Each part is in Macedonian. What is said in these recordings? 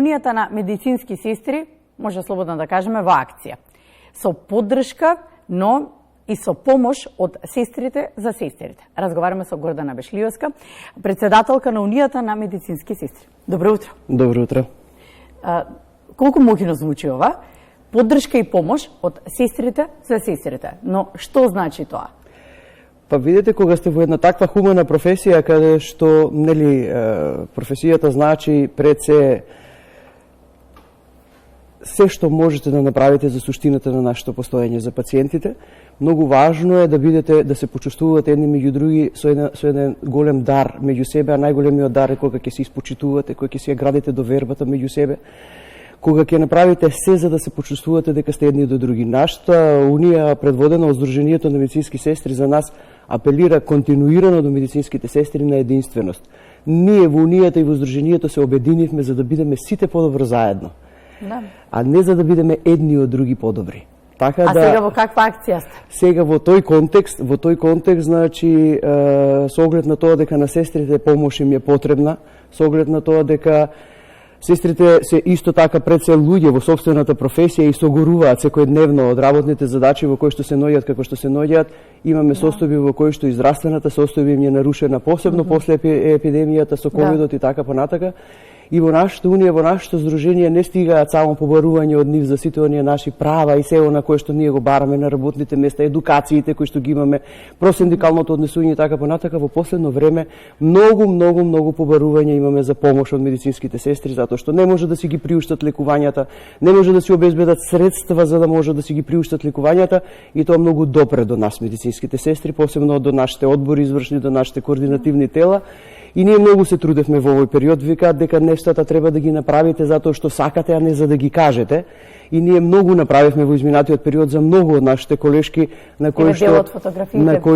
Унијата на медицински сестри, може слободно да кажеме, во акција. Со поддршка, но и со помош од сестрите за сестрите. Разговараме со Гордана Бешлиевска, председателка на Унијата на медицински сестри. Добро утро. Добро утро. Колку моќно звучи ова? Поддршка и помош од сестрите за сестрите. Но што значи тоа? Па видите, кога сте во една таква хумана професија, каде што, нели, професијата значи пред се што можете да направите за суштината на нашето постоење за пациентите, многу важно е да бидете, да се почувствувате едни меѓу други со еден голем дар меѓу себе, а најголемиот дар е кога ќе се испочитувате, кога ќе се градите довербата меѓу себе, кога ќе направите се за да се почувствувате дека сте едни до други. Нашата унија, предводена од Сдруженијето на медицински сестри, за нас апелира континуирано до медицинските сестри на единственост. Ние во унијата и во Сдруженијето се обединивме за да бидеме сите подобро заедно, да, а не за да бидеме едни од други подобри. Така а сега во каква акција сте? Сега во тој контекст, значи, со оглед на тоа дека на сестрите помош им е потребна, со оглед на тоа дека сестрите се исто така пред се луѓе во собствената професија и согоруваат секојдневно од работните задачи во кои што се наоѓаат како што се наоѓаат. Имаме состојби во кои што и здравствената состојба им е нарушена, посебно после епидемијата со ковидот и така понатака. И во нашата унија, во нашето здружение не стигаат само побарување од нив за сите оние наши права и се она кое што ние го бараме на работните места, едукациите кои што ги имаме, просиндикалното однесување и така понатака. Во последно време многу побарување имаме за помош од медицинските сестри, затоа што не може да си ги приуштат лекувањата, не може да си обезбедат средства за да може да си ги приуштат лекувањата, и тоа многу допре до нас медицинските сестри, посебно до нашите одбори извршни, до нашите координативни тела. И ние многу се трудевме во овој период, викаат дека нештата треба да ги направите затоа што сакате, а не за да ги кажете. И ние многу направивме во изминатиот период за многу од нашите колешки на кои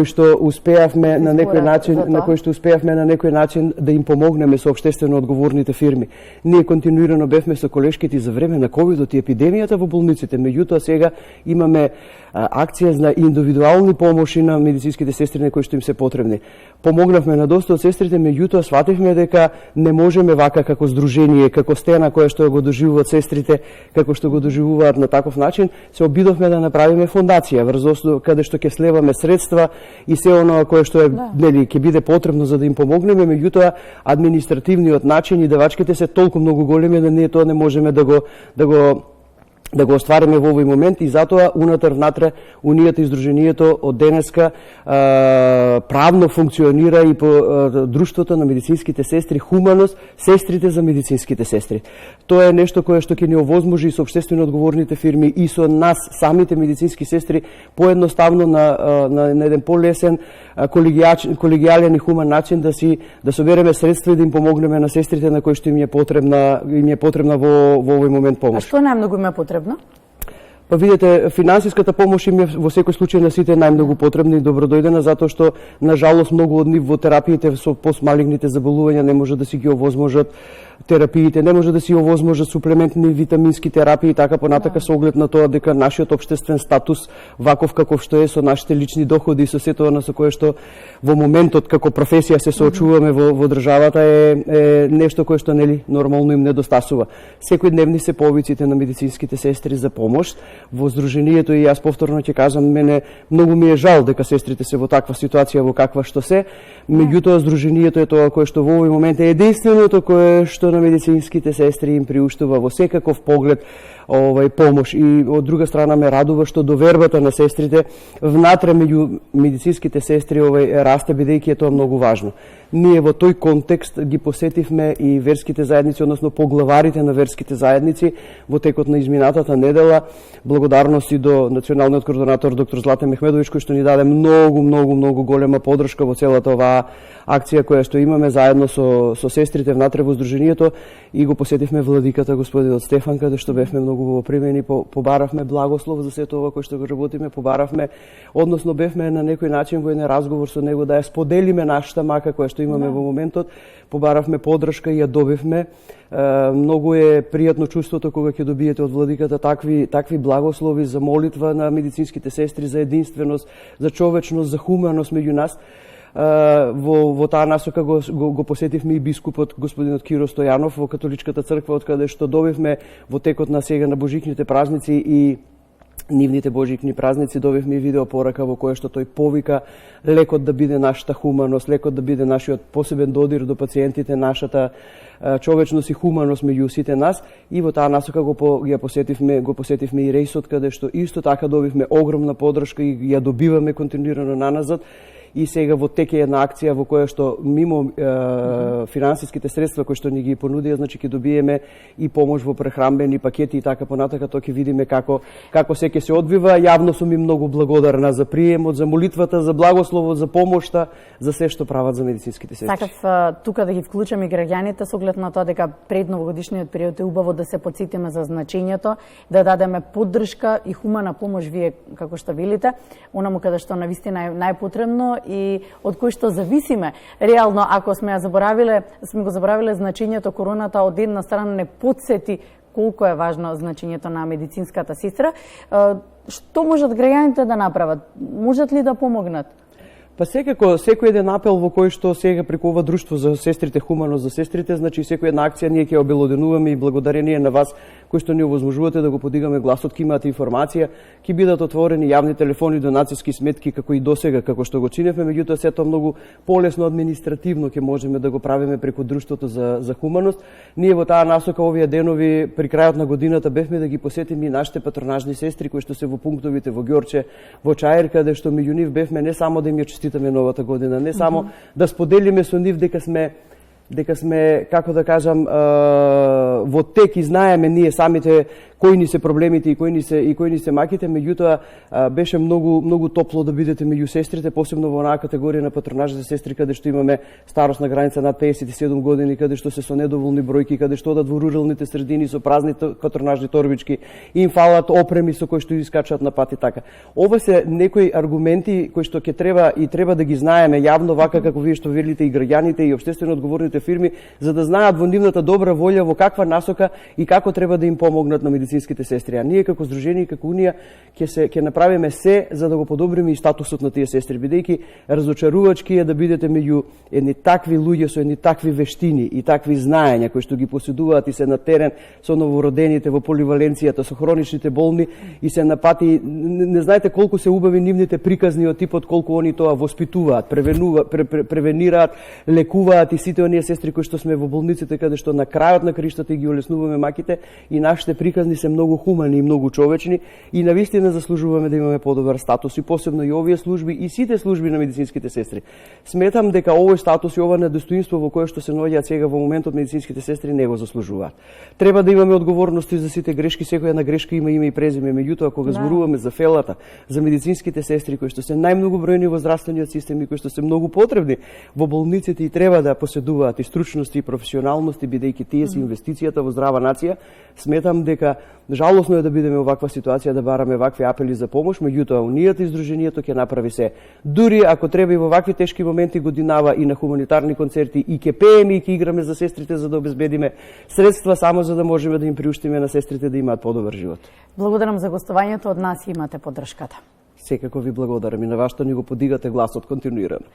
што успеавме на некој начин да им помогнеме со општествено одговорните фирми. Ние континуирано бевме со колешките за време на ковидот и епидемијата во болниците. Меѓутоа сега имаме акција за индивидуални помоши на медицинските сестри на кои што им се потребни. Помогнавме на доста од сестрите, меѓутоа свативме дека не можеме вака како здружение, како стена која што го доживуваат сестрите, како што го доживуваат на таков начин, се обидовме да направиме фондација врз основа каде што ќе слеваме средства и се оно кое што нели ќе биде потребно за да им помогнеме, меѓутоа административниот начин и давачките се толку многу големи да ние тоа не можеме да го оствариме во овој момент, и затоа внатре Унијата и Сдруженијето од денеска правно функционира и по друштвото на медицинските сестри Хуманост, сестрите за медицинските сестри. Тоа е нешто кое што ќе ни овозможи и со општествено одговорните фирми и со нас самите медицински сестри поедноставно на еден полесен колегијален и хуман начин да собереме средства и да им помогнеме на сестрите на кои што им е потребна во овој момент помош. А што најмногу им е потребно? Па видите, финансиската помош им е во секој случај на сите најмногу потребна и добродојдена, затоа што на жалост многу од нив во терапиите со постмалигните заболувања не може да си ги овозможат терапиите, не може да си овозможат суплементни витамински терапии и така понатака, со оглед на тоа дека нашиот општествен статус ваков каков што е, со нашите лични доходи и со сето она со кое што во моментот како професија се соочуваме во државата е нешто кое што нели нормално им недостасува. Секојдневни се повиците на медицинските сестри за помош. Во Сдруженијето, и јас повторно ќе кажам, мене многу ми е жал дека сестрите се во таква ситуација во каква што се, меѓутоа Сдруженијето е тоа кое што во овој момент е единственото кое што на медицинските сестри им приуштува во секаков поглед помош. И од друга страна ме радува што довербата на сестрите внатре меѓу медицинските сестри расте, бидејќи е тоа многу важно. Ние во тој контекст ги посетивме и верските заедници, односно поглаварите на верските заедници во текот на изминатата недела. Благодарности до националниот координатор доктор Златен Мехмедович, кој што ни даде многу голема поддршка во целата оваа акција која што имаме заедно со сестрите внатре во Сдруженијето, и го посетивме владиката господинот Стефан, каде што бевме многу вопримени, побаравме благослов за сето ова кој што го работиме, односно бевме на некој начин во еден разговор со него да ја споделиме нашата мака која што имаме во моментот, побаравме поддршка и ја добивме. Многу е пријатно чувството кога ќе добиете од владиката такви благослови за молитва на медицинските сестри, за единственост, за човечност, за хуманост меѓу нас. Во таа насока го посетивме и бискупот господинот Киро Стојанов во католичката црква, од каде што добивме во текот на сега на божичните празници и нивните божични празници, добивме и видео порака во која што тој повика лекот да биде нашата хуманост, лекот да биде нашиот посебен додир до пациентите, нашата човечност и хуманост меѓу сите нас, и во таа насока го посетивме и рейсот, каде што исто така добивме огромна поддршка и ја добиваме континуирано наназад. И сега во тек е една акција во која што мимо финансиските средства кои што ни ги понудија, значи ќе добиеме и помош во прехранбени пакети и така понатака, тоа ќе видиме како се ќе се одвива. Јавно сум и многу благодарна за приемот, за молитвата, за благословот, за помошта, за се што прават за медицинските сестри. Сакав тука да ги вклучам и граѓаните со оглед на тоа дека пред новогодишниот период е убаво да се потсетиме за значењето, да дадеме поддршка и хумана помош, вие како што велите, онаму каде што навистина е најпотребно и од кој што зависиме. Реално, ако сме го заборавиле значењето короната, од една страна не потсети колку е важно значењето на медицинската сестра. Што можат граѓаните да направат? Можат ли да помогнат? Па секако, секој еден апел во кој што сега преку ова друштво за сестрите, хуманост за сестрите, значи секој една акција ние ќе обелоденуваме и благодарение на вас кои што ни овозможувате да го подигаме гласот, ќе имате информација, ќе бидат отворени јавни телефони, донацијски сметки како и досега, како што го чиневме, меѓутоа сето многу полесно административно ќе можеме да го правиме преку друштвото за хуманост. Ние во таа насока овие денови при крајот на годината бевме да ги посетиме и нашите патронажни сестри кои што се во пунктовите во Ѓорче, во Чаир, каде што меѓу нив бевме не само да им ја честитаме новата година, не само да споделиме со нив дека сме, како да кажам, во тек и знаеме ние самите кои ни се проблемите и кои ни се маките, меѓутоа беше многу топло да бидете меѓу сестрите, посебно во онаа категорија на патронажните сестри каде што имаме старосна граница над 57 години, каде што се со недоволни бројки, каде што одат во руралните средини со празни патронажни торбички, им фалат опреми со кои што искачат на пат и така. Ова се некои аргументи кои што ќе треба да ги знаеме јавно, вака како вие што велите и граѓаните и општествено одговорните фирми, за да знаат во нивната добра волја во каква насока и како треба да им помогнат на медицинските сестри. А ние како здружение и како унија ќе направиме се за да го подобриме и статусот на тие сестри, бидејќи разочарувачки е да бидете меѓу едни такви луѓе со едни такви вештини и такви знаења кои што ги поседуваат и се на терен со новородените во поливаленцијата, со хроничните болни и се на пати. Не знаете колку се убави нивните приказни од типот колку они тоа воспитуваат, превенираат, лекуваат и сите оние сестри кои што сме во болниците каде што на крајот на криштата и ги олеснуваме маките, и нашите приказни се многу хумани и многу човечни и навистина заслужуваме да имаме подобар статус и посебно и овие служби и сите служби на медицинските сестри. Сметам дека овој статус и ова недостоинство во кое што се наоѓаат сега во моментот медицинските сестри не го заслужуваат. Треба да имаме одговорности за сите грешки, секоја една грешка има име и презиме, меѓутоа кога зборуваме за фелата, за медицинските сестри кои што се најмногу бројни во здравствениот систем и кои што се многу потребни во болниците и треба да поседуваат и стручности и професионалности, бидејќи тие се инвестицијата во здрава нација, сметам дека жалосно е да бидеме во ваква ситуација, да бараме вакви апели за помош, меѓутоа унијата и здруженијето ќе направи се. Дури ако треба и во вакви тешки моменти годинава и на хуманитарни концерти и ќе пееме и ќе играме за сестрите за да обезбедиме средства само за да можеме да им приуштиме на сестрите да имаат подобар живот. Благодарам за гостувањето, од нас имате поддршката. Секако ви благодарам и на вас што ни го подигате гласот континуирано.